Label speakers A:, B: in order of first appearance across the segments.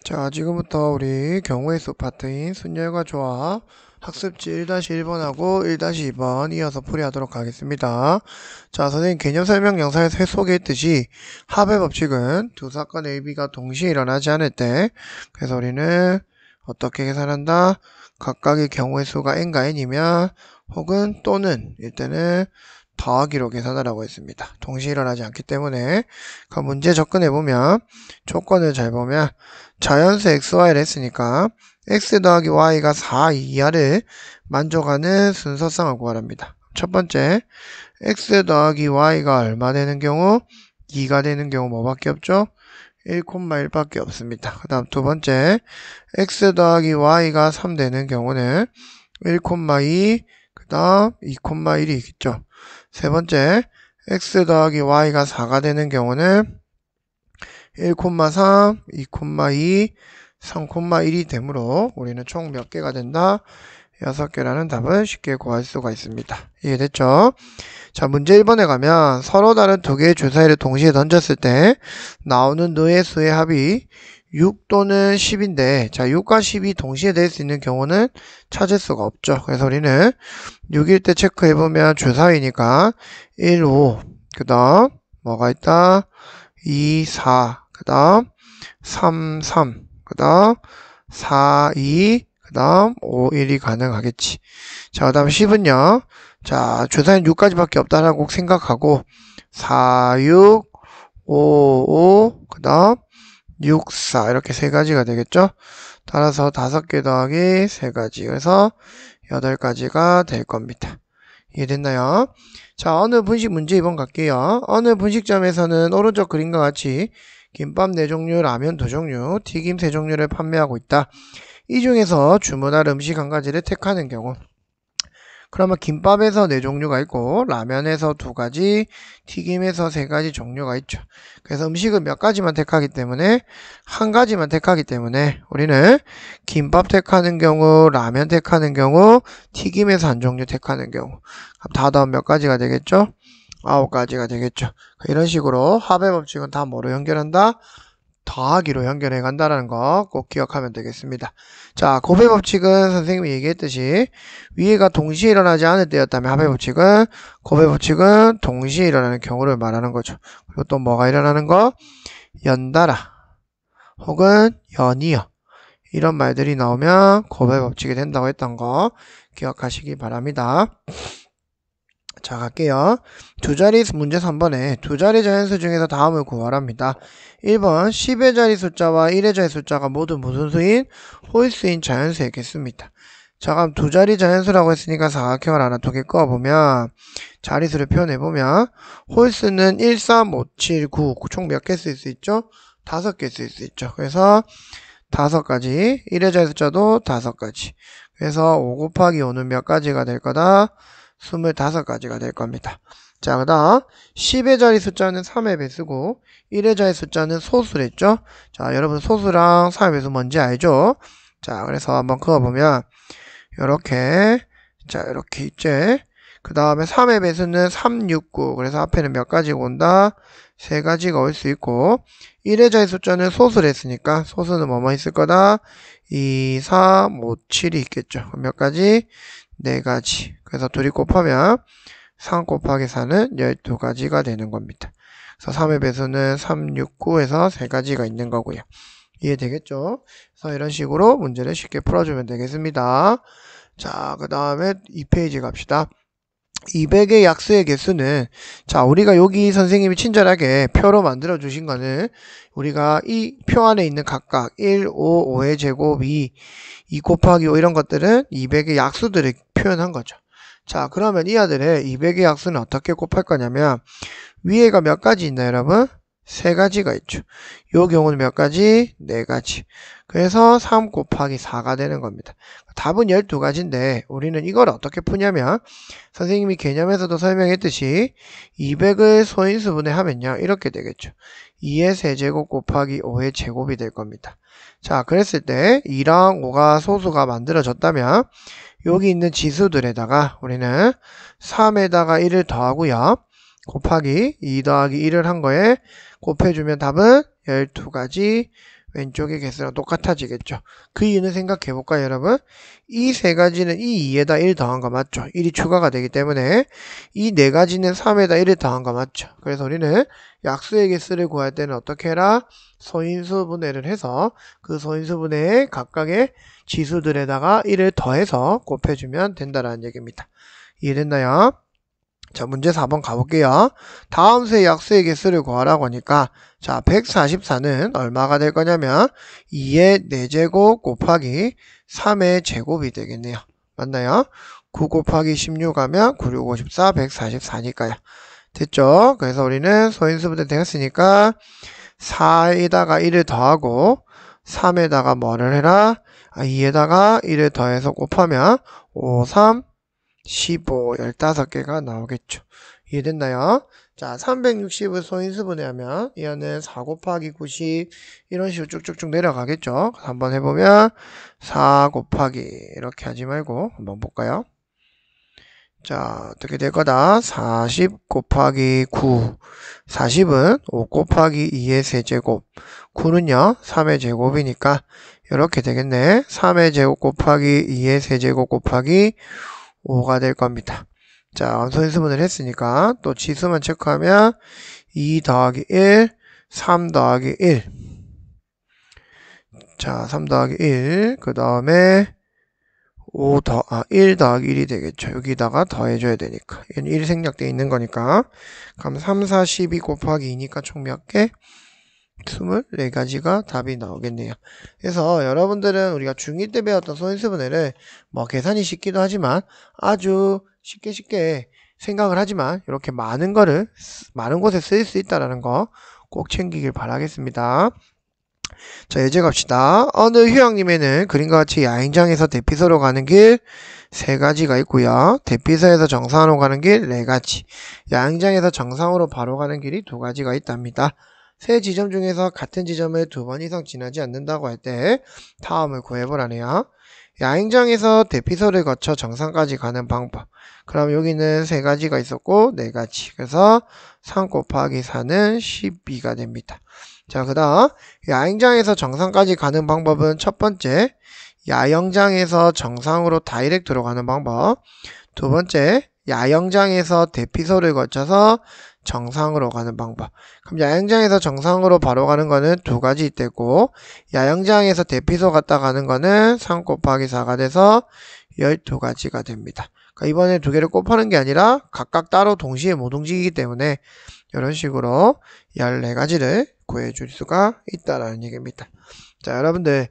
A: 자, 지금부터 우리 경우의 수 파트인 순열과 조합 학습지 1-1번하고 1-2번 이어서 풀이하도록 하겠습니다. 자, 선생님 개념 설명 영상에서 소개했듯이 합의 법칙은 두 사건 A, B가 동시에 일어나지 않을 때, 그래서 우리는 어떻게 계산한다? 각각의 경우의 수가 n과 n이면 혹은 또는 일 때는 더하기로 계산하라고 했습니다. 동시에 일어나지 않기 때문에 그 문제 접근해보면 조건을 잘 보면 자연수 xy를 했으니까 x 더하기 y가 4 이하를 만족하는 순서쌍을 구하랍니다. 첫 번째, x 더하기 y가 얼마 되는 경우? 2가 되는 경우 뭐밖에 없죠? 1,1밖에 없습니다. 그 다음 두 번째, x 더하기 y가 3 되는 경우는 1,2, 그 다음 2,1이 있겠죠. 세 번째, x 더하기 y가 4가 되는 경우는 1,3, 2,2, 3,1이 되므로 우리는 총 몇 개가 된다? 6개라는 답을 쉽게 구할 수가 있습니다. 이해됐죠? 자, 문제 1번에 가면 서로 다른 두 개의 주사위를 동시에 던졌을 때 나오는 너의 수의 합이 6 또는 10인데, 자, 6과 10이 동시에 될 수 있는 경우는 찾을 수가 없죠. 그래서 우리는 6일 때 체크해보면 주사위니까 1, 5, 그 다음 뭐가 있다? 2, 4, 그 다음 3, 3, 그 다음 4, 2, 그 다음 5, 1이 가능하겠지. 자, 그 다음 10은요. 자, 주사위는 6까지밖에 없다라고 생각하고 4, 6, 5, 5, 그 다음 6, 4 이렇게 세 가지가 되겠죠. 따라서 5개 더하기 3가지, 그래서 8가지가 될 겁니다. 이해됐나요? 자, 어느 분식 문제 2번 갈게요. 어느 분식점에서는 오른쪽 그림과 같이 김밥 4종류, 라면 2종류, 튀김 3종류를 판매하고 있다. 이 중에서 주문할 음식 한 가지를 택하는 경우, 그러면 김밥에서 4종류가 있고 라면에서 2가지, 튀김에서 3가지 종류가 있죠. 그래서 음식을 몇 가지만 택하기 때문에 한 가지만 택하기 때문에 우리는 김밥 택하는 경우, 라면 택하는 경우, 튀김에서 한 종류 택하는 경우, 그럼 다 더하면 몇 가지가 되겠죠? 9가지가 되겠죠. 이런 식으로 합의 법칙은 다 뭐로 연결한다? 더하기로 연결해 간다는 거 꼭 기억하면 되겠습니다. 자, 곱의 법칙은 선생님이 얘기했듯이 위에가 동시에 일어나지 않을 때였다면 합의 법칙은, 곱의 법칙은 동시에 일어나는 경우를 말하는 거죠. 그리고 또 뭐가 일어나는 거? 연달아 혹은 연이어 이런 말들이 나오면 곱의 법칙이 된다고 했던 거 기억하시기 바랍니다. 자, 갈게요. 두 자리 문제 3번에 두 자리 자연수 중에서 다음을 구하랍니다. 1번 10의 자리 숫자와 1의 자리 숫자가 모두 무슨 수인? 홀수인 자연수이겠습니다. 자, 그럼 두 자리 자연수라고 했으니까 사각형을 하나 두 개 그어보면 자리수를 표현해보면 홀수는 1, 3, 5, 7, 9 총 몇 개 쓸 수 있죠? 5개 쓸 수 있죠. 그래서 5가지, 1의 자리 숫자도 5가지. 그래서 5 곱하기 5는 몇 가지가 될 거다? 25가지가 될 겁니다. 자, 그 다음 10의 자리 숫자는 3의 배수고 1의 자리 숫자는 소수랬죠. 자, 여러분 소수랑 3의 배수 뭔지 알죠? 자, 그래서 한번 그어보면 이렇게, 자, 이렇게 있지. 그 다음에 3의 배수는 3, 6, 9. 그래서 앞에는 몇 가지가 온다? 3가지가 올 수 있고 1의 자리 숫자는 소수를 했으니까 소수는 뭐뭐 있을 거다? 2, 3, 5, 7이 있겠죠. 몇 가지? 4가지. 그래서 둘이 곱하면 3 곱하기 4는 12가지가 되는 겁니다. 그래서 3의 배수는 3, 6, 9에서 3가지가 있는 거고요. 이해되겠죠? 그래서 이런 식으로 문제를 쉽게 풀어주면 되겠습니다. 자, 그 다음에 2페이지 갑시다. 200의 약수의 개수는, 자, 우리가 여기 선생님이 친절하게 표로 만들어 주신 거는 우리가 이 표 안에 있는 각각 1, 5, 5의 제곱, 2 곱하기 5 이런 것들은 200의 약수들을 표현한 거죠. 자, 그러면 이 아들의 200의 약수는 어떻게 곱할 거냐면 위에가 몇 가지 있나요, 여러분? 3가지가 있죠. 요 경우는 몇 가지? 4가지. 그래서 3 곱하기 4가 되는 겁니다. 답은 12가지인데 우리는 이걸 어떻게 푸냐면 선생님이 개념에서도 설명했듯이 200을 소인수분해 하면요. 이렇게 되겠죠. 2의 세제곱 곱하기 5의 제곱이 될 겁니다. 자, 그랬을 때 2랑 5가 소수가 만들어졌다면 여기 있는 지수들에다가 우리는 3에다가 1을 더하고요. 곱하기 2 더하기 1을 한 거에 곱해주면 답은 12가지 왼쪽의 개수랑 똑같아지겠죠. 그 이유는 생각해 볼까요, 여러분? 이 세 가지는 이 2에다 1 더한 거 맞죠? 1이 추가가 되기 때문에 이 네 가지는 3에다 1을 더한 거 맞죠? 그래서 우리는 약수의 개수를 구할 때는 어떻게 해라? 소인수분해를 해서 그 소인수분해의 각각의 지수들에다가 1을 더해서 곱해주면 된다라는 얘기입니다. 이해됐나요? 자, 문제 4번 가볼게요. 다음 수의 약수의 개수를 구하라고 하니까, 자, 144는 얼마가 될 거냐면, 2의 4제곱 곱하기 3의 제곱이 되겠네요. 맞나요? 9 곱하기 16 하면 9, 6, 54, 144니까요. 됐죠? 그래서 우리는 소인수분해 되었으니까, 4에다가 1을 더하고, 3에다가 뭐를 해라? 2에다가 1을 더해서 곱하면, 5, 3, 15, 15개가 나오겠죠. 이해됐나요? 자, 360을 소인수분해하면 얘는 4 곱하기 90 이런 식으로 쭉쭉쭉 내려가겠죠. 한번 해보면 4 곱하기 이렇게 하지 말고 한번 볼까요? 자, 어떻게 될 거다? 40 곱하기 9 40은 5 곱하기 2의 세제곱 9는요 3의 제곱이니까 이렇게 되겠네. 3의 제곱 곱하기 2의 세제곱 곱하기 5가 될 겁니다. 자, 소인수분해를 했으니까 또 지수만 체크하면 2 더하기 1, 3 더하기 1. 자, 3 더하기 1, 그 다음에 1 더하기 1이 되겠죠. 여기다가 더해줘야 되니까. 이건 1이 생략되어 있는 거니까. 그럼 3, 4, 12 곱하기 2니까 총 몇 개? 24가지가 답이 나오겠네요. 그래서 여러분들은 우리가 중2 때 배웠던 소인수분해를 뭐 계산이 쉽기도 하지만 아주 쉽게 생각을 하지만 이렇게 많은 곳에 쓰일 수 있다는 거 꼭 챙기길 바라겠습니다. 자, 예제 갑시다. 어느 휴양림에는 그림과 같이 야행장에서 대피소로 가는 길 3가지가 있고요. 대피소에서 정상으로 가는 길 4가지, 야행장에서 정상으로 바로 가는 길이 2가지가 있답니다. 세 지점 중에서 같은 지점을 2번 이상 지나지 않는다고 할 때 다음을 구해보라네요. 야행장에서 대피소를 거쳐 정상까지 가는 방법. 그럼 여기는 3가지가 있었고 4가지. 그래서 3 곱하기 4는 12가 됩니다. 자, 그 다음 야행장에서 정상까지 가는 방법은 첫 번째, 야영장에서 정상으로 다이렉트로 가는 방법. 두 번째, 야영장에서 대피소를 거쳐서 정상으로 가는 방법. 그럼 야영장에서 정상으로 바로 가는 거는 2가지 있대고, 야영장에서 대피소 갔다 가는 거는 3 곱하기 4가 돼서 12가지가 됩니다. 그러니까 이번에 2개를 곱하는 게 아니라 각각 따로 동시에 못 움직이기 때문에 이런 식으로 14가지를 구해줄 수가 있다라는 얘기입니다. 자, 여러분들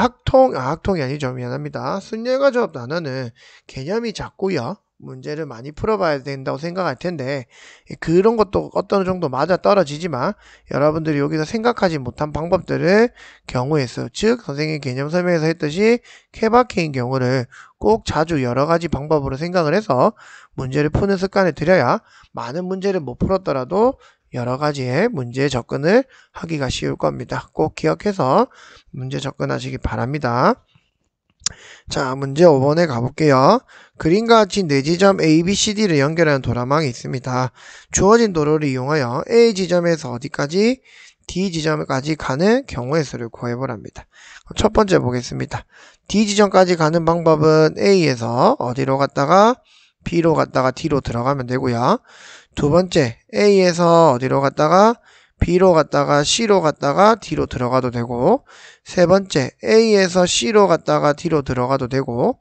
A: 학통이 아니죠. 미안합니다. 순열과 조합 단어는 개념이 작고요. 문제를 많이 풀어봐야 된다고 생각할 텐데 그런 것도 어떤 정도 맞아 떨어지지만 여러분들이 여기서 생각하지 못한 방법들을 경우에 수, 즉 선생님 개념 설명에서 했듯이 케바케인 경우를 꼭 자주 여러가지 방법으로 생각을 해서 문제를 푸는 습관을 들여야 많은 문제를 못 풀었더라도 여러가지의 문제 접근을 하기가 쉬울 겁니다. 꼭 기억해서 문제 접근하시기 바랍니다. 자, 문제 5번에 가볼게요. 그림과 같이 4지점 A, B, C, D를 연결하는 도라망이 있습니다. 주어진 도로를 이용하여 A 지점에서 어디까지? D 지점까지 가는 경우의 수를 구해보랍니다. 첫 번째 보겠습니다. D 지점까지 가는 방법은 A에서 어디로 갔다가 B로 갔다가 D로 들어가면 되고요. 두 번째, A에서 어디로 갔다가 B로 갔다가 C로 갔다가 D로 들어가도 되고, 세 번째, A에서 C로 갔다가 D로 들어가도 되고,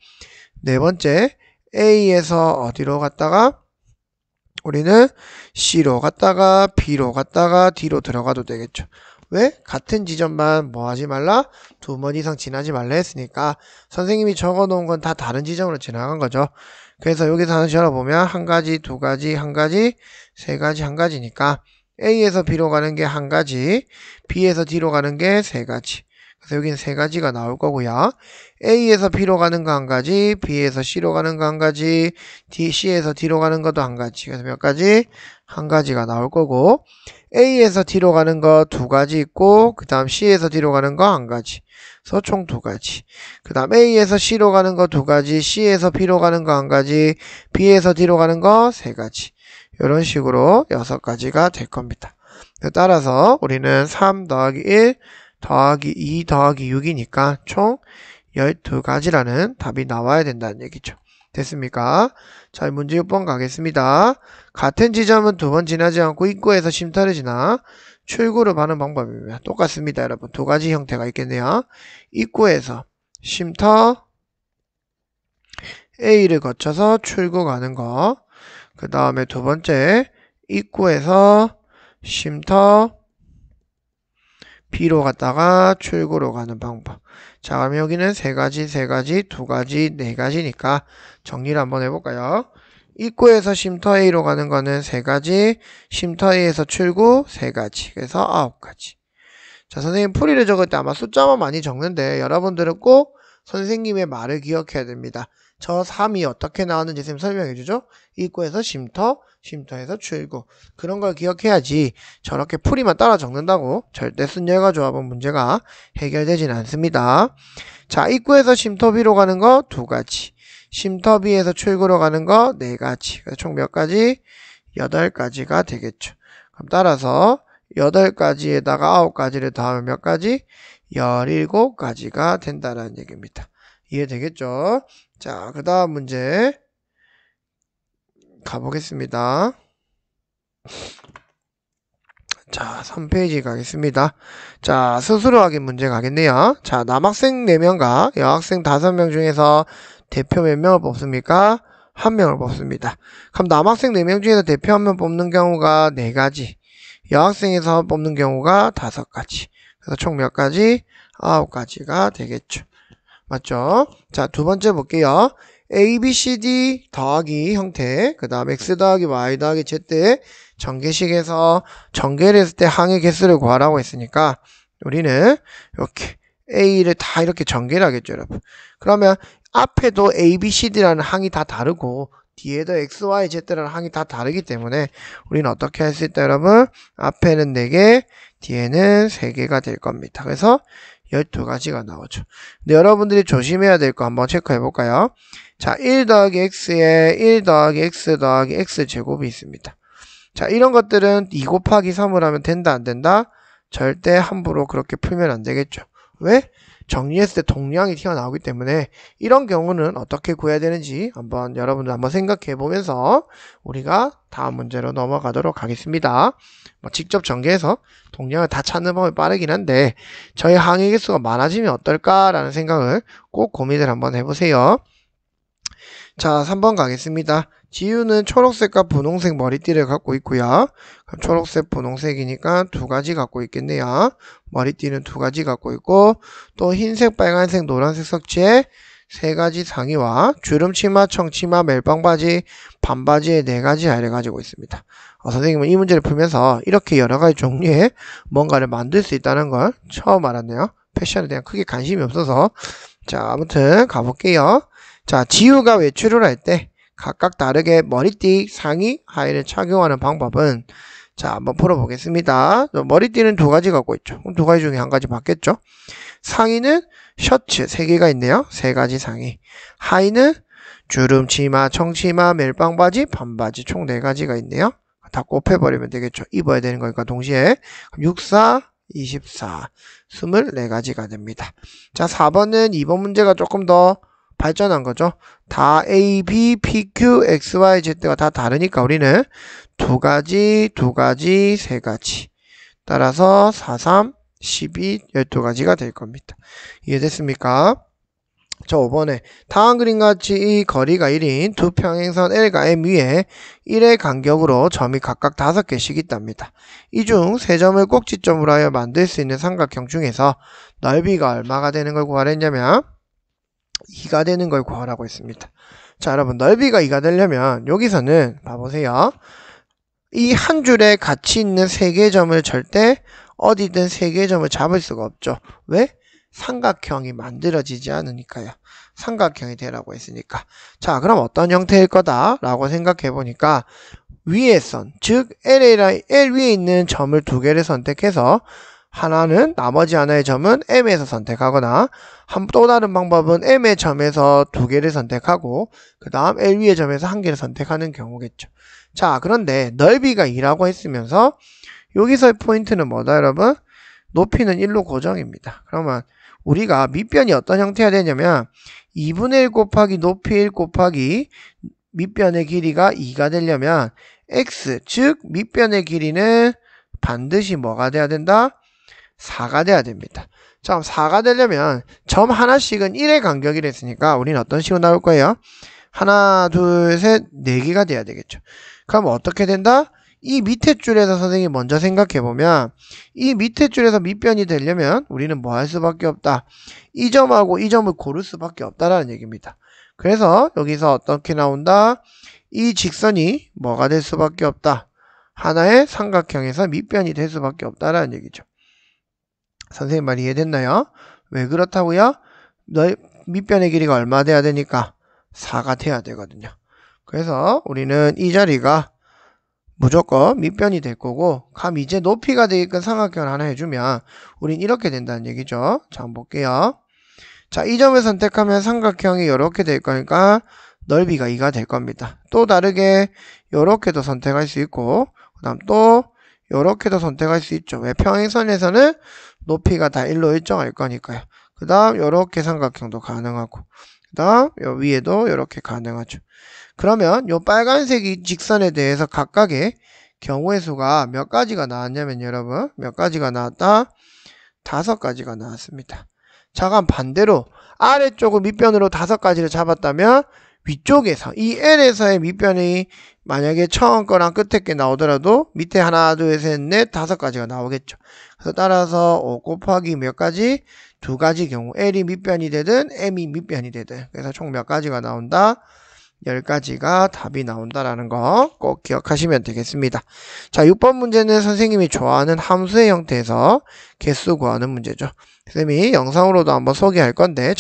A: 네 번째, A에서 어디로 갔다가 우리는 C로 갔다가 B로 갔다가 D로 들어가도 되겠죠. 왜? 같은 지점만 뭐 하지 말라? 2번 이상 지나지 말라 했으니까 선생님이 적어 놓은 건 다 다른 지점으로 지나간 거죠. 그래서 여기서 하나 열어보면 1가지, 2가지, 1가지, 3가지, 1가지니까 A에서 B로 가는 게 1가지, B에서 D로 가는 게 3가지. 그래서 여기는 3가지가 나올 거고요. A에서 B로 가는 거 1가지, B에서 C로 가는 거 1가지, C에서 D로 가는 것도 1가지. 그래서 몇 가지? 1가지가 나올 거고, A에서 D로 가는 거 2가지 있고, 그 다음 C에서 D로 가는 거 1가지. 그래서 총 2가지. 그 다음 A에서 C로 가는 거 2가지, C에서 B로 가는 거 1가지, B에서 D로 가는 거 3가지. 이런 식으로 6가지가 될 겁니다. 따라서 우리는 3 더하기 1 더하기 2 더하기 6이니까 총 12가지라는 답이 나와야 된다는 얘기죠. 됐습니까? 자, 문제 6번 가겠습니다. 같은 지점은 두 번 지나지 않고 입구에서 쉼터를 지나 출구를 가는 방법이며 똑같습니다. 여러분, 두 가지 형태가 있겠네요. 입구에서 쉼터 A를 거쳐서 출구 가는 거. 그 다음에 두 번째, 입구에서 쉼터 B로 갔다가 출구로 가는 방법. 자, 그럼 여기는 세 가지, 두 가지, 네 가지니까 정리를 한번 해볼까요? 입구에서 쉼터 A로 가는 거는 세 가지, 쉼터 A에서 출구 세 가지. 그래서 9가지. 자, 선생님 풀이를 적을 때 아마 숫자만 많이 적는데 여러분들은 꼭 선생님의 말을 기억해야 됩니다. 저 3이 어떻게 나왔는지 선생님 설명해 주죠. 입구에서 쉼터, 쉼터에서 출구. 그런 걸 기억해야지 저렇게 풀이만 따라 적는다고 절대 순열과 조합은 문제가 해결되진 않습니다. 자, 입구에서 쉼터 B로 가는 거 두 가지. 쉼터 B에서 출구로 가는 거 네 가지. 그래서 총 몇 가지? 8가지가 되겠죠. 그럼 따라서 8가지에다가 9가지를 더하면 몇 가지? 17가지가 된다는 얘기입니다. 이해되겠죠? 자, 그 다음 문제 가보겠습니다. 자, 3페이지 가겠습니다. 자, 스스로 확인 문제 가겠네요. 자, 남학생 4명과 여학생 5명 중에서 대표 몇 명을 뽑습니까? 1명을 뽑습니다. 그럼 남학생 4명 중에서 대표 1명 뽑는 경우가 4가지, 여학생에서 뽑는 경우가 5가지. 그래서 총 몇 가지? 9가지가 되겠죠. 맞죠? 자, 두 번째 볼게요. A, B, C, D 더하기 형태, 그 다음 X 더하기 Y 더하기 Z의 전개식에서 전개를 했을 때 항의 개수를 구하라고 했으니까 우리는 이렇게 A를 다 이렇게 전개를 하겠죠, 여러분. 그러면 앞에도 A, B, C, D라는 항이 다 다르고 뒤에도 X, Y, Z라는 항이 다 다르기 때문에 우리는 어떻게 할 수 있다, 여러분? 앞에는 4개, 뒤에는 3개가 될 겁니다. 그래서 12가지가 나오죠. 근데 여러분들이 조심해야 될 거 한번 체크해 볼까요? 자, 1 더하기 x에 1 더하기 x 더하기 x제곱이 있습니다. 자, 이런 것들은 2 곱하기 3을 하면 된다, 안 된다? 절대 함부로 그렇게 풀면 안 되겠죠. 왜? 정리했을 때 동량이 튀어나오기 때문에 이런 경우는 어떻게 구해야 되는지 한번 여러분들 한번 생각해 보면서 우리가 다음 문제로 넘어가도록 하겠습니다. 직접 전개해서 동량을 다 찾는 법이 빠르긴 한데 저희 항의 개수가 많아지면 어떨까라는 생각을 꼭 고민을 한번 해보세요. 자, 3번 가겠습니다. 지우는 초록색과 분홍색 머리띠를 갖고 있고요. 그럼 초록색, 분홍색이니까 2가지 갖고 있겠네요. 머리띠는 2가지 갖고 있고 또 흰색, 빨간색, 노란색 석지에 3가지 상의와 주름 치마, 청치마, 멜빵바지, 반바지에 4가지 아이를 가지고 있습니다. 선생님은 이 문제를 풀면서 이렇게 여러가지 종류의 뭔가를 만들 수 있다는 걸 처음 알았네요. 패션에 대한 크게 관심이 없어서. 자, 아무튼 가볼게요. 자, 지우가 외출을 할 때 각각 다르게 머리띠, 상의, 하의를 착용하는 방법은 자, 한번 풀어보겠습니다. 머리띠는 2가지 갖고 있죠. 그럼 2가지 중에 1가지 받겠죠. 상의는 셔츠 3개가 있네요. 3가지 상의. 하의는 주름, 치마, 청치마, 멜빵바지, 반바지 총 4가지가 있네요. 다 곱해버리면 되겠죠. 입어야 되는 거니까 동시에 6, 4, 24, 24가지가 됩니다. 자, 4번은 2번 문제가 조금 더 발전한 거죠. 다 A, B, P, Q, X, Y, Z가 다 다르니까 우리는 2가지, 2가지, 3가지. 따라서 4, 3, 12, 12가지가 될 겁니다. 이해됐습니까? 자, 5번에 다음 그림과 같이 이 거리가 1인 두 평행선 L과 M 위에 1의 간격으로 점이 각각 5개씩 있답니다. 이 중 3점을 꼭지점으로 하여 만들 수 있는 삼각형 중에서 넓이가 얼마가 되는 걸 구하라 했냐면 2가 되는 걸 구하라고 했습니다. 자, 여러분 넓이가 2가 되려면 여기서는 봐보세요. 이 한 줄에 같이 있는 3개의 점을 절대 어디든 3개의 점을 잡을 수가 없죠. 왜? 삼각형이 만들어지지 않으니까요. 삼각형이 되라고 했으니까. 자, 그럼 어떤 형태일 거다 라고 생각해 보니까 위의 선, 즉 L 위에 있는 점을 2개를 선택해서 하나는 나머지 하나의 점은 M에서 선택하거나 또 다른 방법은 M의 점에서 2개를 선택하고 그 다음 L 위의 점에서 1개를 선택하는 경우겠죠. 자, 그런데 넓이가 2라고 했으면서 여기서의 포인트는 뭐다, 여러분? 높이는 1로 고정입니다. 그러면 우리가 밑변이 어떤 형태가 되냐면 2분의 1 곱하기 높이 1 곱하기 밑변의 길이가 2가 되려면 x, 즉 밑변의 길이는 반드시 뭐가 돼야 된다? 4가 돼야 됩니다. 자, 4가 되려면 점 하나씩은 1의 간격이라 했으니까 우리는 어떤 식으로 나올 거예요? 하나, 둘, 셋, 4개가 돼야 되겠죠. 그럼 어떻게 된다? 이 밑에 줄에서 선생님이 먼저 생각해보면 이 밑에 줄에서 밑변이 되려면 우리는 뭐 할 수밖에 없다? 이 점하고 이 점을 고를 수밖에 없다라는 얘기입니다. 그래서 여기서 어떻게 나온다? 이 직선이 뭐가 될 수밖에 없다? 하나의 삼각형에서 밑변이 될 수밖에 없다라는 얘기죠. 선생님 말 이해됐나요? 왜 그렇다고요? 너희 밑변의 길이가 얼마 돼야 되니까? 4가 돼야 되거든요. 그래서 우리는 이 자리가 무조건 밑변이 될 거고, 감 이제 높이가 되게끔 삼각형을 하나 해주면 우린 이렇게 된다는 얘기죠. 자, 한번 볼게요. 자, 이 점을 선택하면 삼각형이 이렇게 될 거니까 넓이가 2가 될 겁니다. 또 다르게 이렇게도 선택할 수 있고, 그 다음 또 이렇게도 선택할 수 있죠. 왜? 평행선에서는 높이가 다 1로 일정할 거니까요. 그 다음 이렇게 삼각형도 가능하고, 그 다음 요 위에도 이렇게 가능하죠. 그러면 요 빨간색 이 직선에 대해서 각각의 경우의 수가 몇 가지가 나왔냐면 여러분, 몇 가지가 나왔다? 5가지가 나왔습니다. 자, 그럼 반대로 아래쪽을 밑변으로 5가지를 잡았다면 위쪽에서 이 L에서의 밑변이 만약에 처음 거랑 끝에 게 나오더라도 밑에 하나, 둘, 셋, 넷, 5가지가 나오겠죠. 그래서 따라서 5 곱하기 몇 가지? 2가지 경우 L이 밑변이 되든 M이 밑변이 되든, 그래서 총 몇 가지가 나온다? 10가지가 답이 나온다라는 거 꼭 기억하시면 되겠습니다. 자, 6번 문제는 선생님이 좋아하는 함수의 형태에서 개수 구하는 문제죠. 선생님이 영상으로도 한번 소개할 건데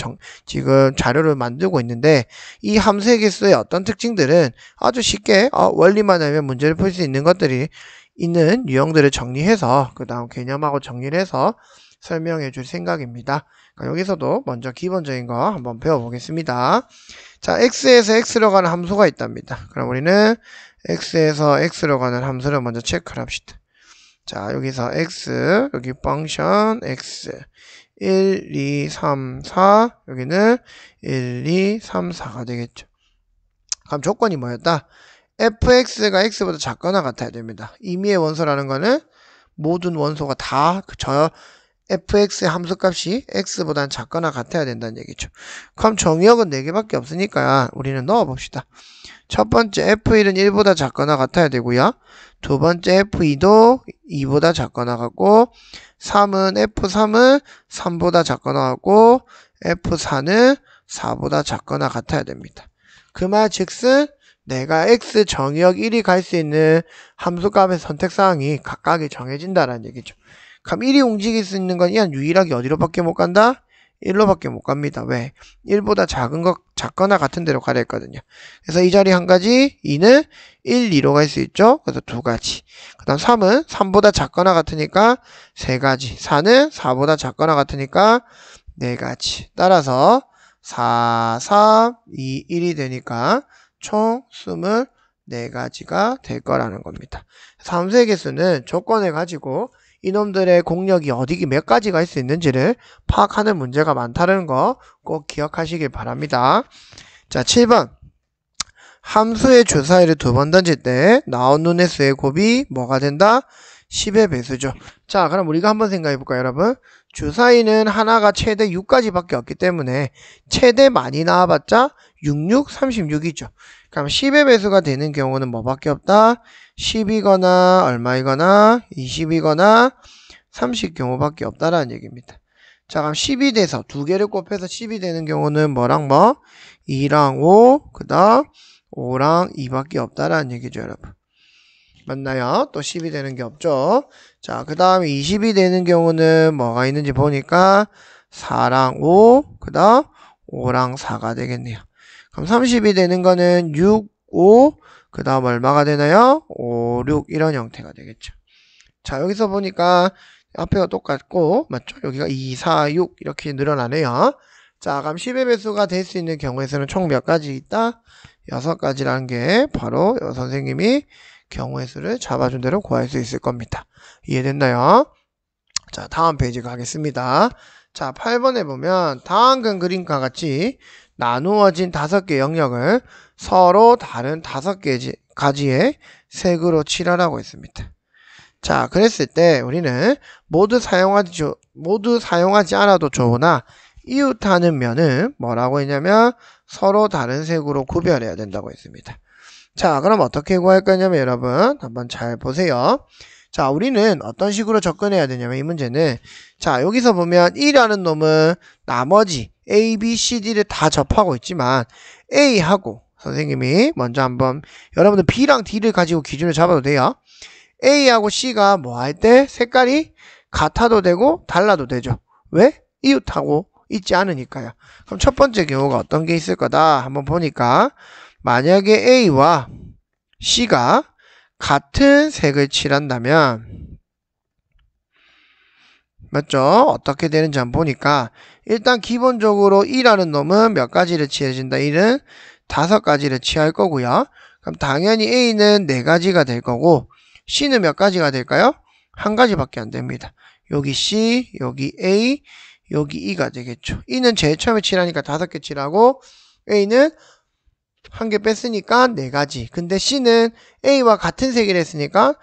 A: 지금 자료를 만들고 있는데 이 함수의 개수의 어떤 특징들은 아주 쉽게 원리만 알면 문제를 풀 수 있는 것들이 있는 유형들을 정리해서 그 다음 개념하고 정리를 해서 설명해 줄 생각입니다. 그러니까 여기서도 먼저 기본적인 거 한번 배워보겠습니다. 자, x에서 x로 가는 함수가 있답니다. 그럼 우리는 x에서 x로 가는 함수를 먼저 체크를 합시다. 자, 여기서 x, 여기 펑션 x 1, 2, 3, 4, 여기는 1, 2, 3, 4가 되겠죠. 그럼 조건이 뭐였다? fx가 x보다 작거나 같아야 됩니다. 임의의 원소라는 거는 모든 원소가 다 저 fx의 함수값이 x보다는 작거나 같아야 된다는 얘기죠. 그럼 정의역은 4개밖에 없으니까 우리는 넣어봅시다. 첫 번째 f1은 1보다 작거나 같아야 되고요. 두 번째 f2도 2보다 작거나 같고, 3은 f3은 3보다 작거나 같고, f4는 4보다 작거나 같아야 됩니다. 그 말 즉슨 내가 x 정의역 1이 갈 수 있는 함수값의 선택사항이 각각이 정해진다는 얘기죠. 그럼 1이 움직일 수 있는 건 유일하게 어디로밖에 못 간다? 1로밖에 못 갑니다. 왜? 1보다 작은 것, 작거나 같은 데로 가려 했거든요. 그래서 이 자리 한 가지, 2는 1, 2로 갈 수 있죠. 그래서 2가지. 그 다음 3은 3보다 작거나 같으니까 3가지. 4는 4보다 작거나 같으니까 4가지. 따라서 4, 3, 2, 1이 되니까 총 24가지가 될 거라는 겁니다. 함수의 개수는 조건을 가지고 이놈들의 공력이 어디 몇 가지가 있을 수 있는지를 파악하는 문제가 많다는 거 꼭 기억하시길 바랍니다. 자, 7번. 함수의 주사위를 2번 던질 때 나온 눈의 수의 곱이 뭐가 된다? 10의 배수죠. 자, 그럼 우리가 한번 생각해 볼까요, 여러분? 주사위는 하나가 최대 6가지밖에 없기 때문에 최대 많이 나와봤자 66, 36이죠. 그럼 10의 배수가 되는 경우는 뭐밖에 없다? 10이거나 얼마이거나 20이거나 30 경우밖에 없다라는 얘기입니다. 자, 그럼 10이 돼서 2개를 곱해서 10이 되는 경우는 뭐랑 뭐? 2랑 5, 그 다음 5랑 2밖에 없다라는 얘기죠, 여러분. 맞나요? 또 10이 되는 게 없죠. 자, 그 다음에 20이 되는 경우는 뭐가 있는지 보니까 4랑 5, 그 다음 5랑 4가 되겠네요. 그럼 30이 되는 거는 6, 5, 그 다음 얼마가 되나요? 5, 6 이런 형태가 되겠죠. 자, 여기서 보니까 앞에가 똑같고 맞죠? 여기가 2, 4, 6 이렇게 늘어나네요. 자, 그럼 10의 배수가 될 수 있는 경우에서는 총 몇 가지 있다? 6가지라는 게 바로 선생님이 경우의 수를 잡아준 대로 구할 수 있을 겁니다. 이해됐나요? 자, 다음 페이지 가겠습니다. 자, 8번에 보면 다음 그림과 같이 나누어진 5개 영역을 서로 다른 5개 가지의 색으로 칠하라고 했습니다. 자, 그랬을 때 우리는 모두 사용하지 않아도 좋으나 이웃하는 면은 뭐라고 했냐면 서로 다른 색으로 구별해야 된다고 했습니다. 자, 그럼 어떻게 구할 거냐면 여러분 한번 잘 보세요. 자, 우리는 어떤 식으로 접근해야 되냐면 이 문제는 자, 여기서 보면 1이라는 놈은 나머지 A, B, C, D를 다 접하고 있지만 A하고 선생님이 먼저 한번 여러분들 B랑 D를 가지고 기준을 잡아도 돼요. A하고 C가 뭐 할 때 색깔이 같아도 되고 달라도 되죠. 왜? 이웃하고 있지 않으니까요. 그럼 첫 번째 경우가 어떤 게 있을 거다 한번 보니까 만약에 A와 C가 같은 색을 칠한다면 맞죠? 어떻게 되는지 한번 보니까 일단 기본적으로 2라는 놈은 몇 가지를 칠해준다. 1은 5가지를 칠할 거고요. 그럼 당연히 A는 4가지가 될 거고 C는 몇 가지가 될까요? 1가지밖에 안 됩니다. 여기 C, 여기 A, 여기 E가 되겠죠. E는 제일 처음에 칠하니까 5개 칠하고 A는 1개 뺐으니까 4가지. 근데 C는 A와 같은 색을 했으니까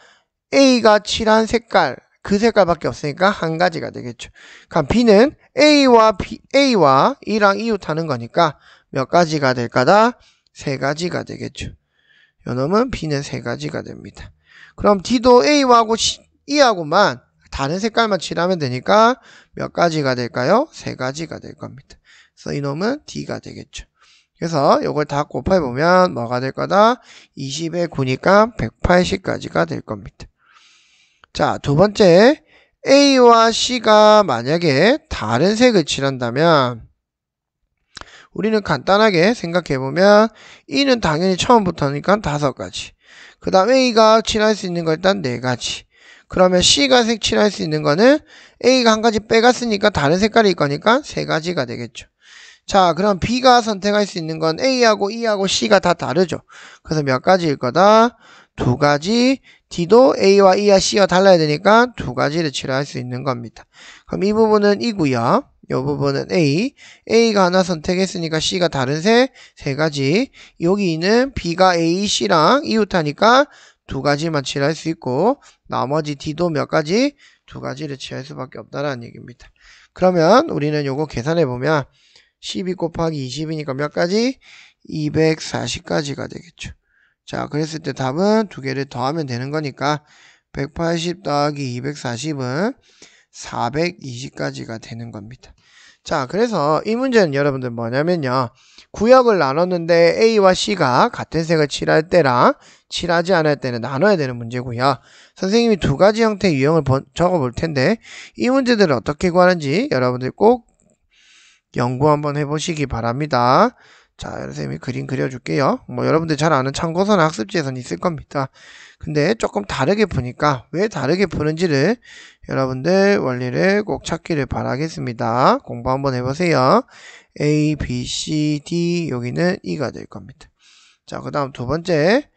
A: A가 칠한 색깔, 그 색깔밖에 없으니까 1가지가 되겠죠. 그럼 B는 A와 E랑 이웃하는 거니까 몇 가지가 될까다? 3가지가 되겠죠. 요놈은 B는 3가지가 됩니다. 그럼 D도 A하고 E하고만 다른 색깔만 칠하면 되니까 몇 가지가 될까요? 3가지가 될 겁니다. 그래서 이놈은 D가 되겠죠. 그래서 이걸 다 곱해보면 뭐가 될 거다? 20에 9니까 180가지가 될 겁니다. 자, 두 번째 A와 C가 만약에 다른 색을 칠한다면 우리는 간단하게 생각해보면 E는 당연히 처음부터니까 5가지. 그 다음 A가 칠할 수 있는 거 일단 4가지. 그러면 C가 색 칠할 수 있는 거는 A가 1가지 빼갔으니까 다른 색깔일 거니까 3가지가 되겠죠. 자, 그럼 B가 선택할 수 있는 건 A하고 E하고 C가 다 다르죠. 그래서 몇 가지일 거다? 2가지. D도 A와 E와 C와 달라야 되니까 2가지를 칠할 수 있는 겁니다. 그럼 이 부분은 E고요. 이 부분은 A. A가 하나 선택했으니까 C가 다른 색 3가지. 여기는 B가 A, C랑 이웃하니까 2가지만 칠할 수 있고 나머지 D도 몇 가지? 2가지를 칠할 수밖에 없다는 얘기입니다. 그러면 우리는 요거 계산해보면 12 곱하기 20이니까 몇 가지? 240가지가 되겠죠. 자, 그랬을 때 답은 2개를 더하면 되는 거니까 180 더하기 240은 420가지가 되는 겁니다. 자, 그래서 이 문제는 여러분들 뭐냐면요. 구역을 나눴는데 A와 C가 같은 색을 칠할 때랑 칠하지 않을 때는 나눠야 되는 문제고요. 선생님이 2가지 형태의 유형을 적어 볼 텐데 이 문제들을 어떻게 구하는지 여러분들 꼭 연구 한번 해보시기 바랍니다. 자, 선생님이 그림 그려줄게요. 뭐 여러분들 잘 아는 참고서나 학습지에서는 있을 겁니다. 근데 조금 다르게 푸니까 왜 다르게 푸는지를 여러분들 원리를 꼭 찾기를 바라겠습니다. 공부 한번 해보세요. A, B, C, D 여기는 E가 될 겁니다. 자, 그 다음 두 번째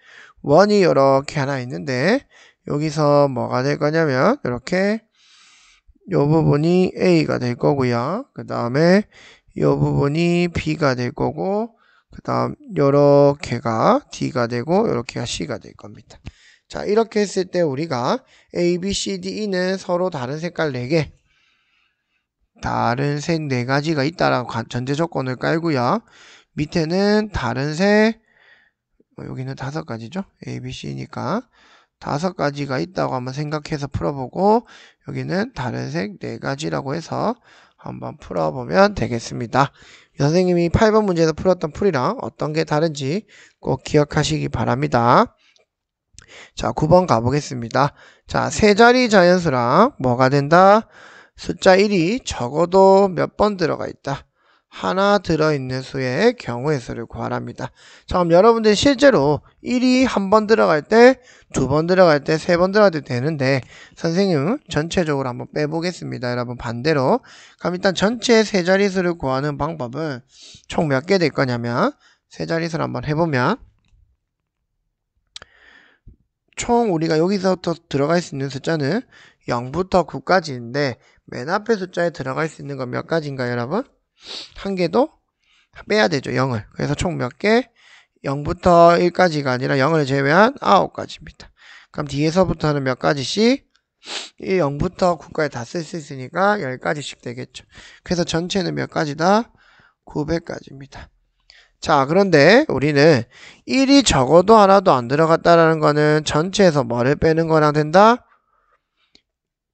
A: 원이 이렇게 하나 있는데 여기서 뭐가 될 거냐면 이렇게 요 부분이 A가 될 거고요. 그 다음에 요 부분이 B가 될 거고 그 다음 요렇게가 D가 되고 요렇게가 C가 될 겁니다. 자, 이렇게 했을 때 우리가 A, B, C, D, E는 서로 다른 색깔 4개 다른 색 4가지가 있다라고 전제 조건을 깔고요. 밑에는 다른 색 여기는 5가지죠. A, B, C니까 5가지가 있다고 한번 생각해서 풀어보고 여기는 다른 색 4가지라고 해서 한번 풀어보면 되겠습니다. 선생님이 8번 문제에서 풀었던 풀이랑 어떤 게 다른지 꼭 기억하시기 바랍니다. 자, 9번 가보겠습니다. 자, 세 자리 자연수랑 뭐가 된다? 숫자 1이 적어도 몇 번 들어가 있다. 하나 들어있는 수의 경우의 수를 구하랍니다. 자, 그럼 여러분들 실제로 1이 한 번 들어갈 때, 2번 들어갈 때, 3번 들어갈 때 되는데 선생님은 전체적으로 한번 빼보겠습니다. 여러분 반대로. 그럼 일단 전체 세 자릿수를 구하는 방법은 총 몇 개 될 거냐면 세 자릿수를 한번 해보면 총 우리가 여기서부터 들어갈 수 있는 숫자는 0부터 9까지인데 맨 앞에 숫자에 들어갈 수 있는 건 몇 가지인가요, 여러분? 한 개도 빼야 되죠, 0을. 그래서 총 몇 개? 0부터 1까지가 아니라 0을 제외한 9가지입니다. 그럼 뒤에서부터는 몇 가지씩? 0부터 9까지 다 쓸 수 있으니까 10가지씩 되겠죠. 그래서 전체는 몇 가지다? 900가지입니다. 자, 그런데 우리는 1이 적어도 하나도 안 들어갔다라는 거는 전체에서 뭐를 빼는 거랑 된다?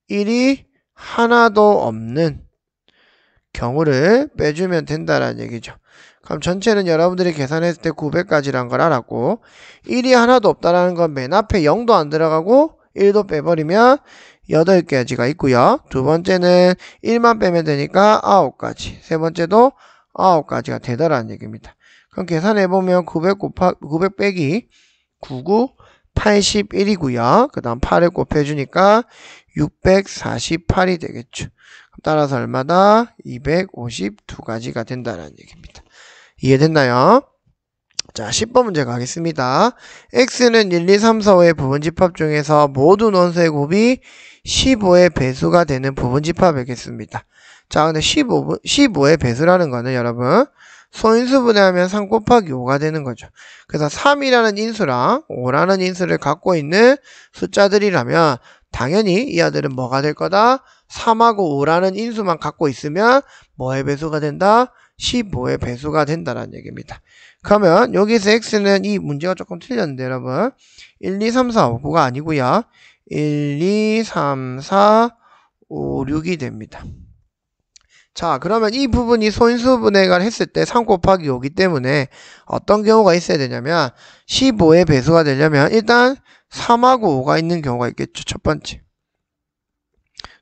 A: 1이 하나도 없는 경우를 빼주면 된다라는 얘기죠. 그럼 전체는 여러분들이 계산했을 때 900가지란 걸 알았고 1이 하나도 없다라는 건 맨 앞에 0도 안 들어가고 1도 빼버리면 8가지가 있고요. 두 번째는 1만 빼면 되니까 9가지. 세 번째도 9가지가 되더라는 얘기입니다. 그럼 계산해보면 900 빼기 99, 81이고요. 그 다음 8을 곱해주니까 648이 되겠죠. 따라서 얼마다? 252가지가 된다는 얘기입니다. 이해됐나요? 자, 10번 문제 가겠습니다. x는 1, 2, 3, 4, 5의 부분집합 중에서 모두 논수의 곱이 15의 배수가 되는 부분집합이겠습니다. 자, 근데 15의 배수라는 거는 여러분 소인수분해하면 3 곱하기 5가 되는 거죠. 그래서 3이라는 인수랑 5라는 인수를 갖고 있는 숫자들이라면 당연히 이 아들은 뭐가 될 거다? 3하고 5라는 인수만 갖고 있으면 뭐의 배수가 된다? 15의 배수가 된다는 얘기입니다. 그러면 여기서 x는 이 문제가 조금 틀렸는데 여러분 1, 2, 3, 4, 5가 아니고요. 1, 2, 3, 4, 5, 6이 됩니다. 자, 그러면 이 부분이 소인수분해를 했을 때 3 곱하기 5기 때문에 어떤 경우가 있어야 되냐면 15의 배수가 되려면 일단 3하고 5가 있는 경우가 있겠죠. 첫 번째.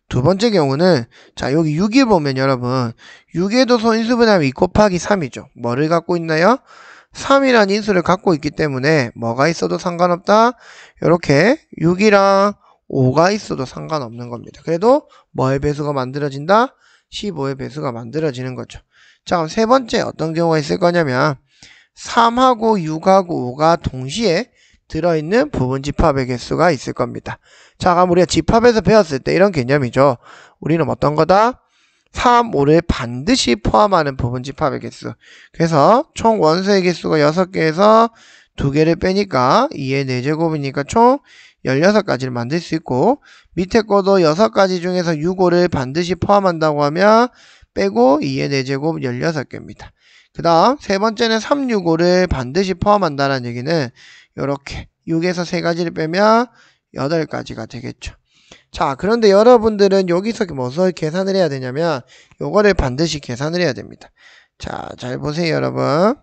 A: 두 번째 경우는 자, 여기 6이 보면 여러분 6에도 소인수분해하면 2 곱하기 3이죠. 뭐를 갖고 있나요? 3이라는 인수를 갖고 있기 때문에 뭐가 있어도 상관없다. 이렇게 6이랑 5가 있어도 상관없는 겁니다. 그래도 뭐의 배수가 만들어진다? 15의 배수가 만들어지는 거죠. 자, 그럼 세 번째 어떤 경우가 있을 거냐면 3하고 6하고 5가 동시에 들어있는 부분집합의 개수가 있을 겁니다. 자, 그럼 우리가 집합에서 배웠을 때 이런 개념이죠. 우리는 어떤 거다? 3, 5를 반드시 포함하는 부분집합의 개수. 그래서 총 원수의 개수가 6개에서 2개를 빼니까 2의 4제곱이니까 총 16가지를 만들 수 있고 밑에 거도 6가지 중에서 6, 5를 반드시 포함한다고 하면 빼고 2의 4제곱 16개입니다. 그 다음 세 번째는 3, 6, 5를 반드시 포함한다는 얘기는 이렇게 6에서 3가지를 빼면 8가지가 되겠죠. 자, 그런데 여러분들은 여기서 무엇을 계산을 해야 되냐면 요거를 반드시 계산을 해야 됩니다. 자, 잘 보세요 여러분.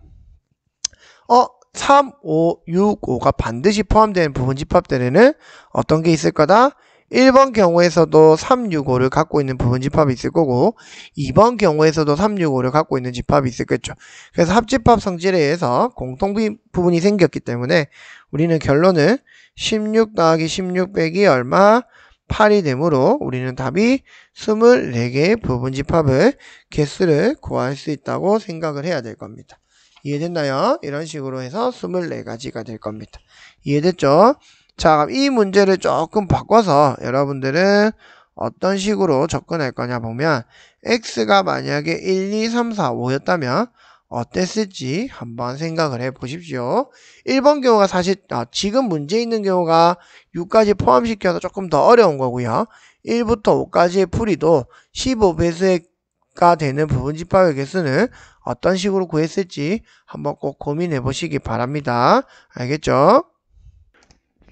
A: 3, 5, 6, 5가 반드시 포함되는 부분집합들에는 어떤 게 있을 거다? 1번 경우에서도 3, 6, 5를 갖고 있는 부분집합이 있을 거고 2번 경우에서도 3, 6, 5를 갖고 있는 집합이 있겠죠. 그래서 합집합 성질에 의해서 공통부분이 생겼기 때문에 우리는 결론은 16 더하기 16 빼기 얼마? 8이 되므로 우리는 답이 24개의 부분집합을 개수를 구할 수 있다고 생각을 해야 될 겁니다. 이해됐나요? 이런 식으로 해서 24가지가 될 겁니다. 이해됐죠? 자, 그럼 이 문제를 조금 바꿔서 여러분들은 어떤 식으로 접근할 거냐 보면 x가 만약에 1, 2, 3, 4, 5였다면 어땠을지 한번 생각을 해 보십시오. 1번 경우가 사실 지금 문제 있는 경우가 6까지 포함시켜서 조금 더 어려운 거고요. 1부터 5까지의 풀이도 15배수가 되는 부분집합의 개수는 어떤 식으로 구했을지 한번 꼭 고민해 보시기 바랍니다. 알겠죠?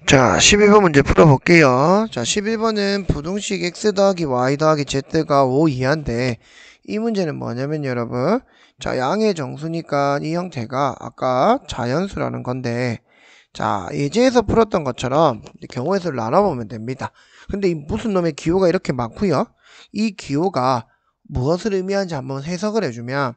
A: 자, 11번 문제 풀어볼게요. 자, 11번은 부등식 x 더하기 y 더하기 z가 5 이하인데 이 문제는 뭐냐면 여러분 자, 양의 정수니까 이 형태가 아까 자연수라는 건데 자, 예제에서 풀었던 것처럼 경우의 수를 나눠보면 됩니다. 근데 이 무슨 놈의 기호가 이렇게 많고요. 이 기호가 무엇을 의미하는지 한번 해석을 해주면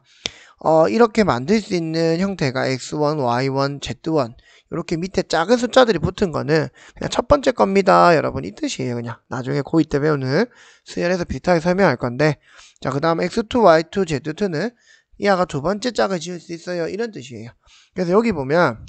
A: 이렇게 만들 수 있는 형태가 x1, y1, z1 이렇게 밑에 작은 숫자들이 붙은 거는 그냥 첫 번째 겁니다. 여러분 이 뜻이에요. 그냥 나중에 고2 때 배우는 수열에서 비슷하게 설명할 건데 자, 그 다음 x2, y2, z2는 이하가 두 번째 짝을 지을 수 있어요. 이런 뜻이에요. 그래서 여기 보면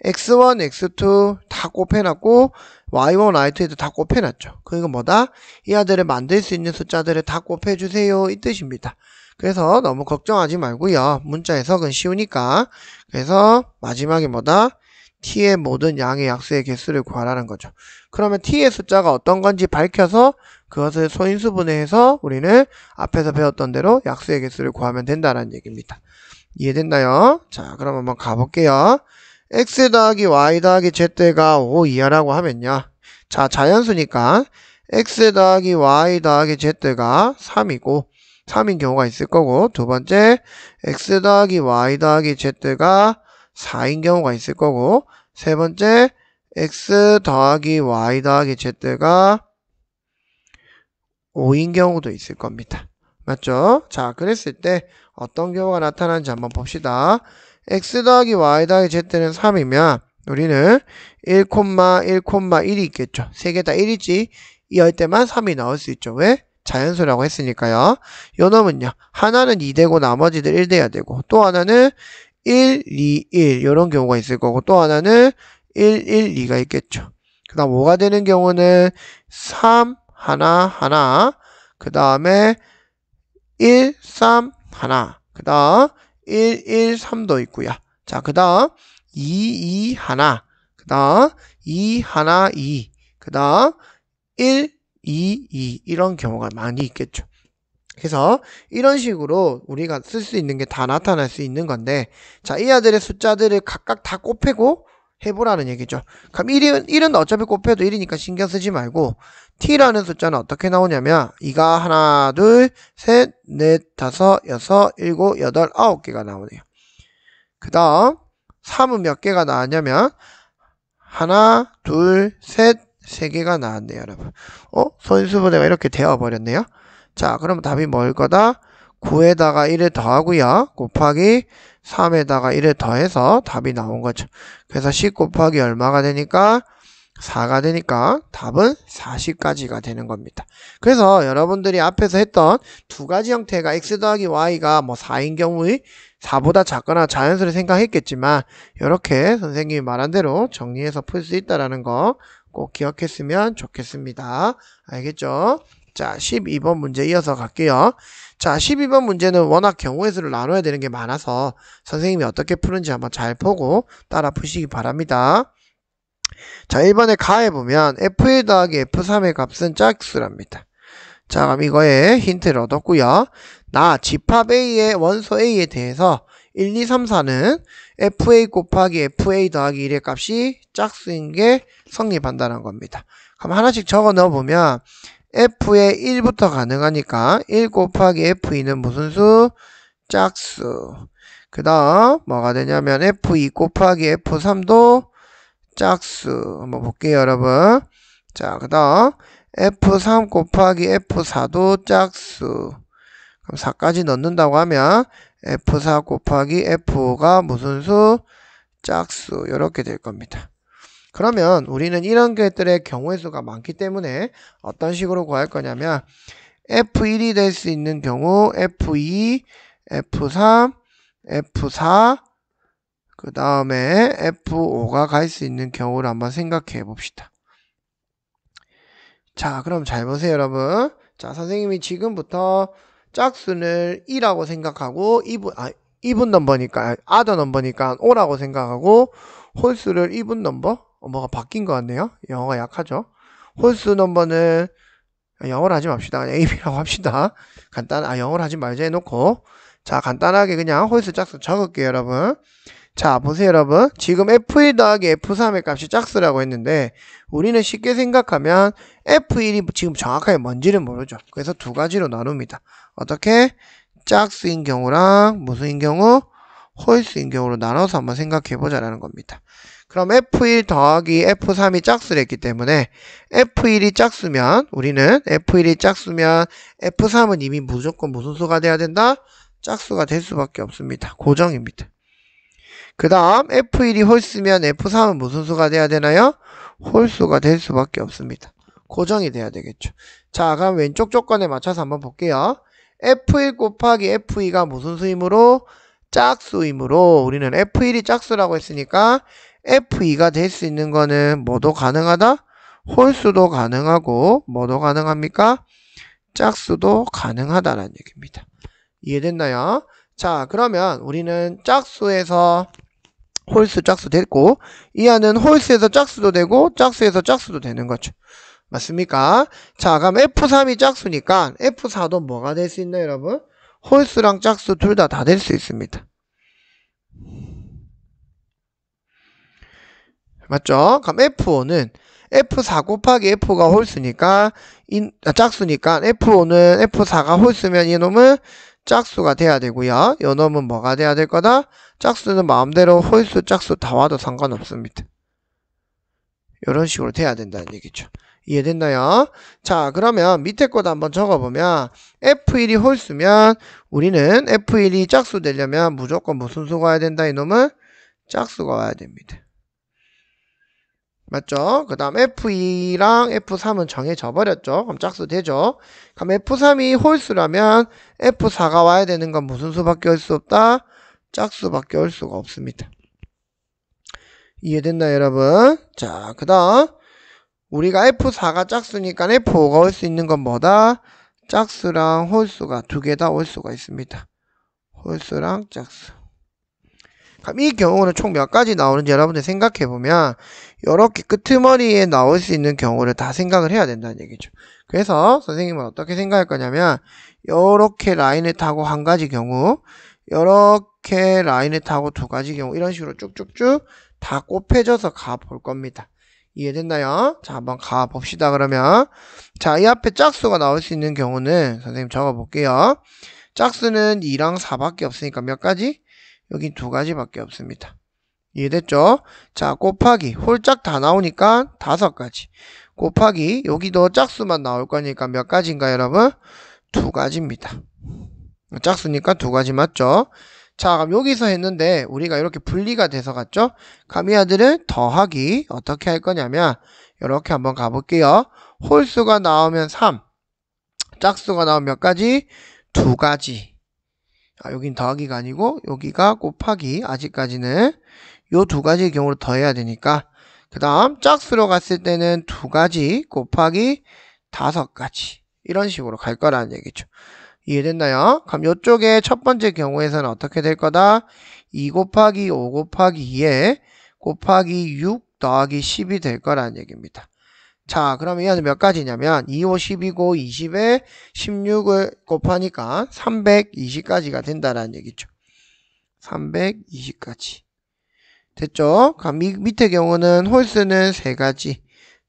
A: x1, x2 다 곱해놨고 y1, y2에도 다 곱해놨죠. 그리고 뭐다? 이 아들을 만들 수 있는 숫자들을 다 곱해주세요 이 뜻입니다. 그래서 너무 걱정하지 말고요. 문자 해석은 쉬우니까. 그래서 마지막에 뭐다? t의 모든 양의 약수의 개수를 구하라는 거죠. 그러면 t의 숫자가 어떤 건지 밝혀서 그것을 소인수분해해서 우리는 앞에서 배웠던 대로 약수의 개수를 구하면 된다는 얘기입니다. 이해됐나요? 자, 그럼 한번 가볼게요. x 더하기 y 더하기 z가 5 이하라고 하면요. 자, 자연수니까 x 더하기 y 더하기 z가 3이고 3인 경우가 있을 거고, 두 번째 x 더하기 y 더하기 z가 4인 경우가 있을 거고, 세 번째 x 더하기 y 더하기 z가 5인 경우도 있을 겁니다. 맞죠? 자, 그랬을 때 어떤 경우가 나타나는지 한번 봅시다. x 더하기 y 더하기 z는 3이면 우리는 1,1,1이 있겠죠. 세 개 다 1이지. 이럴 때만 3이 나올 수 있죠. 왜? 자연수라고 했으니까요. 요 놈은요. 하나는 2되고 나머지들 1돼야 되고, 또 하나는 1, 2, 1 이런 경우가 있을 거고, 또 하나는 1, 1, 2가 있겠죠. 그 다음 5가 되는 경우는 3, 하나, 하나, 그 다음에 1, 3, 하나, 그 다음 1, 1, 3도 있고요. 자, 그 다음 2, 2, 하나, 그 다음 2, 하나, 2, 그 다음 1, 2, 2 이런 경우가 많이 있겠죠. 그래서 이런 식으로 우리가 쓸 수 있는 게 다 나타날 수 있는 건데, 자, 이 아들의 숫자들을 각각 다 곱해고 해보라는 얘기죠. 그럼 1은 어차피 곱해도 1이니까 신경 쓰지 말고, t라는 숫자는 어떻게 나오냐면, 이가 하나, 둘, 셋, 넷, 다섯, 여섯, 일곱, 여덟, 9개가 나오네요. 그 다음 3은 몇 개가 나왔냐면, 하나, 둘, 셋, 3개가 나왔네요, 여러분. 소인수분해가 이렇게 되어버렸네요. 자, 그럼 답이 뭘 거다? 9에다가 1을 더하고요. 곱하기 3에다가 1을 더해서 답이 나온 거죠. 그래서 10 곱하기 얼마가 되니까 4가 되니까 답은 40까지가 되는 겁니다. 그래서 여러분들이 앞에서 했던 두 가지 형태가 x 더하기 y가 뭐 4인 경우의 4보다 작거나 자연수를 생각했겠지만, 이렇게 선생님이 말한 대로 정리해서 풀 수 있다는 거 꼭 기억했으면 좋겠습니다. 알겠죠? 자, 12번 문제 이어서 갈게요. 자, 12번 문제는 워낙 경우의 수를 나눠야 되는 게 많아서 선생님이 어떻게 푸는지 한번 잘 보고 따라 푸시기 바랍니다. 자, 1번에 가해보면 f1 더하기 f3의 값은 짝수랍니다. 자, 그럼 이거에 힌트를 얻었고요. 나 집합 A의 원소 A에 대해서 1, 2, 3, 4는 fa 곱하기 fa 더하기 1의 값이 짝수인 게 성립한다는 겁니다. 그럼 하나씩 적어 넣어보면 f의 1부터 가능하니까 1 곱하기 f2는 무슨 수? 짝수. 그 다음 뭐가 되냐면 f2 곱하기 f3도 짝수. 한번 볼게요, 여러분. 자, 그 다음 f3 곱하기 f4도 짝수. 그럼 4까지 넣는다고 하면 f4 곱하기 f5가 무슨 수? 짝수. 이렇게 될 겁니다. 그러면 우리는 이런 것들의 경우의 수가 많기 때문에 어떤 식으로 구할 거냐면, f1이 될 수 있는 경우 f2, f3, f4, 그 다음에 f5가 갈 수 있는 경우를 한번 생각해 봅시다. 자, 그럼 잘 보세요, 여러분. 자, 선생님이 지금부터 짝수를 2라고 생각하고 even 넘버니까, other 넘버니까 5라고 생각하고, 홀수를 even 넘버? 뭐가 바뀐 것 같네요. 영어가 약하죠. 홀수 넘버는 영어로 하지 맙시다. 그냥 AB라고 합시다. 영어로 하지 말자 해놓고, 자, 간단하게 그냥 홀수 짝수 적을게요, 여러분. 자, 보세요, 여러분. 지금 f1 더하기 f3의 값이 짝수라고 했는데, 우리는 쉽게 생각하면 f1이 지금 정확하게 뭔지는 모르죠. 그래서 두 가지로 나눕니다. 어떻게? 짝수인 경우랑 무슨인 경우? 홀수인 경우로 나눠서 한번 생각해 보자라는 겁니다. 그럼 f1 더하기 f3이 짝수를 했기 때문에 f1이 짝수면, 우리는 f1이 짝수면 f3은 이미 무조건 무슨 수가 돼야 된다? 짝수가 될 수밖에 없습니다. 고정입니다. 그 다음 f1이 홀수면 f3은 무슨 수가 돼야 되나요? 홀수가 될 수밖에 없습니다. 고정이 돼야 되겠죠. 자, 그럼 왼쪽 조건에 맞춰서 한번 볼게요. f1 곱하기 f2가 무슨 수이므로? 짝수이므로 우리는 f1이 짝수라고 했으니까 F2가 될 수 있는 거는 뭐도 가능하다? 홀수도 가능하고 뭐도 가능합니까? 짝수도 가능하다라는 얘기입니다. 이해됐나요? 자, 그러면 우리는 짝수에서 홀수, 짝수 됐고 이 안은 홀수에서 짝수도 되고 짝수에서 짝수도 되는 거죠. 맞습니까? 자, 그럼 F3이 짝수니까 F4도 뭐가 될 수 있나요, 여러분? 홀수랑 짝수 둘 다 될 수 있습니다. 맞죠? 그럼 F5는 F4 곱하기 F가 홀수니까 짝수니까 F5는 F4가 홀수면 이놈은 짝수가 돼야 되고요. 이놈은 뭐가 돼야 될 거다? 짝수는 마음대로 홀수, 짝수 다 와도 상관없습니다. 이런 식으로 돼야 된다는 얘기죠. 이해됐나요? 자, 그러면 밑에 것도 한번 적어보면 F1이 홀수면 우리는 F1이 짝수 되려면 무조건 무슨 수가 와야 된다? 이놈은 짝수가 와야 됩니다. 맞죠? 그 다음 F2랑 F3은 정해져 버렸죠. 그럼 짝수 되죠. 그럼 F3이 홀수라면 F4가 와야 되는 건 무슨 수밖에 올 수 없다? 짝수밖에 올 수가 없습니다. 이해됐나요, 여러분? 자, 그 다음 우리가 F4가 짝수니까 F5가 올 수 있는 건 뭐다? 짝수랑 홀수가 두 개 다 올 수가 있습니다. 홀수랑 짝수. 그럼 이 경우는 총 몇 가지 나오는지 여러분들 생각해보면 이렇게 끄트머리에 나올 수 있는 경우를 다 생각을 해야 된다는 얘기죠. 그래서 선생님은 어떻게 생각할 거냐면 이렇게 라인을 타고 한 가지 경우, 이렇게 라인을 타고 두 가지 경우 이런 식으로 쭉쭉쭉 다 곱해져서 가볼 겁니다. 이해됐나요? 자, 한번 가봅시다. 그러면 자, 이 앞에 짝수가 나올 수 있는 경우는 선생님 적어볼게요. 짝수는 2랑 4밖에 없으니까 몇 가지? 여긴 두 가지밖에 없습니다. 이해됐죠? 자, 곱하기 홀짝 다 나오니까 5가지. 곱하기 여기도 짝수만 나올 거니까 몇 가지인가요, 여러분? 2가지입니다. 짝수니까 2가지 맞죠? 자, 그럼 여기서 했는데 우리가 이렇게 분리가 돼서 갔죠? 그럼 이 아들은 더하기 어떻게 할 거냐면 이렇게 한번 가볼게요. 홀수가 나오면 3, 짝수가 나오면 몇 가지? 2가지. 여긴 더하기가 아니고 여기가 곱하기. 아직까지는 요 2가지의 경우로 더해야 되니까 그 다음 짝수로 갔을 때는 2가지 곱하기 5가지 이런 식으로 갈 거라는 얘기죠. 이해됐나요? 그럼 이쪽에 첫 번째 경우에서는 어떻게 될 거다? 2 곱하기 5 곱하기 2에 곱하기 6 더하기 10이 될 거라는 얘기입니다. 자, 그럼 이 안은 몇 가지냐면 2, 5, 10이고 20에 16을 곱하니까 320까지가 된다라는 얘기죠. 320까지. 됐죠? 그럼 밑에 경우는 홀수는 3가지,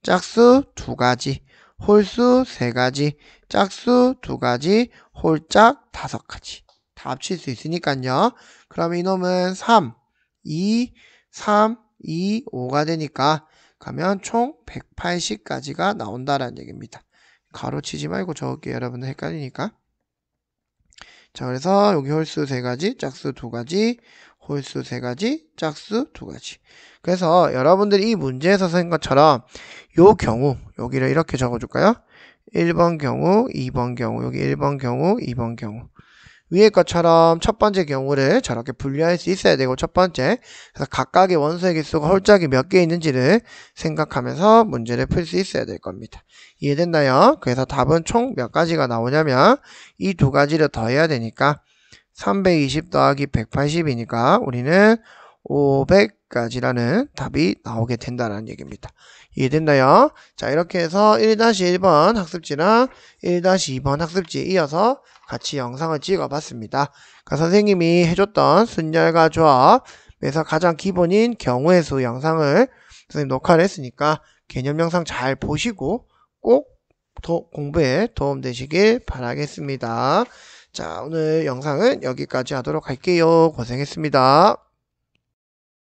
A: 짝수 2가지, 홀수 3가지, 짝수 2가지, 홀짝 5가지. 다 합칠 수 있으니까요. 그럼 이놈은 3, 2, 3, 2, 5가 되니까 가면 총 180까지가 나온다라는 얘기입니다. 가로치지 말고 적을게요. 여러분들 헷갈리니까. 자, 그래서 여기 홀수 3가지, 짝수 2가지, 홀수 3가지, 짝수 2가지. 그래서 여러분들이 이 문제에서 쓴 것처럼 요 경우, 여기를 이렇게 적어줄까요? 1번 경우, 2번 경우, 여기 1번 경우, 2번 경우. 위에 것처럼 첫 번째 경우를 저렇게 분류할 수 있어야 되고 첫 번째, 그래서 각각의 원소의 개수가 홀짝이 몇 개 있는지를 생각하면서 문제를 풀 수 있어야 될 겁니다. 이해됐나요? 그래서 답은 총 몇 가지가 나오냐면 이 2가지를 더해야 되니까 320 더하기 180이니까 우리는 500가지라는 답이 나오게 된다는 얘기입니다. 이해됐나요? 자, 이렇게 해서 1-1번 학습지랑 1-2번 학습지에 이어서 같이 영상을 찍어봤습니다. 그러니까 선생님이 해줬던 순열과 조합에서 가장 기본인 경우의 수 영상을 선생님 녹화를 했으니까 개념 영상 잘 보시고 꼭 공부에 도움되시길 바라겠습니다. 자, 오늘 영상은 여기까지 하도록 할게요. 고생했습니다.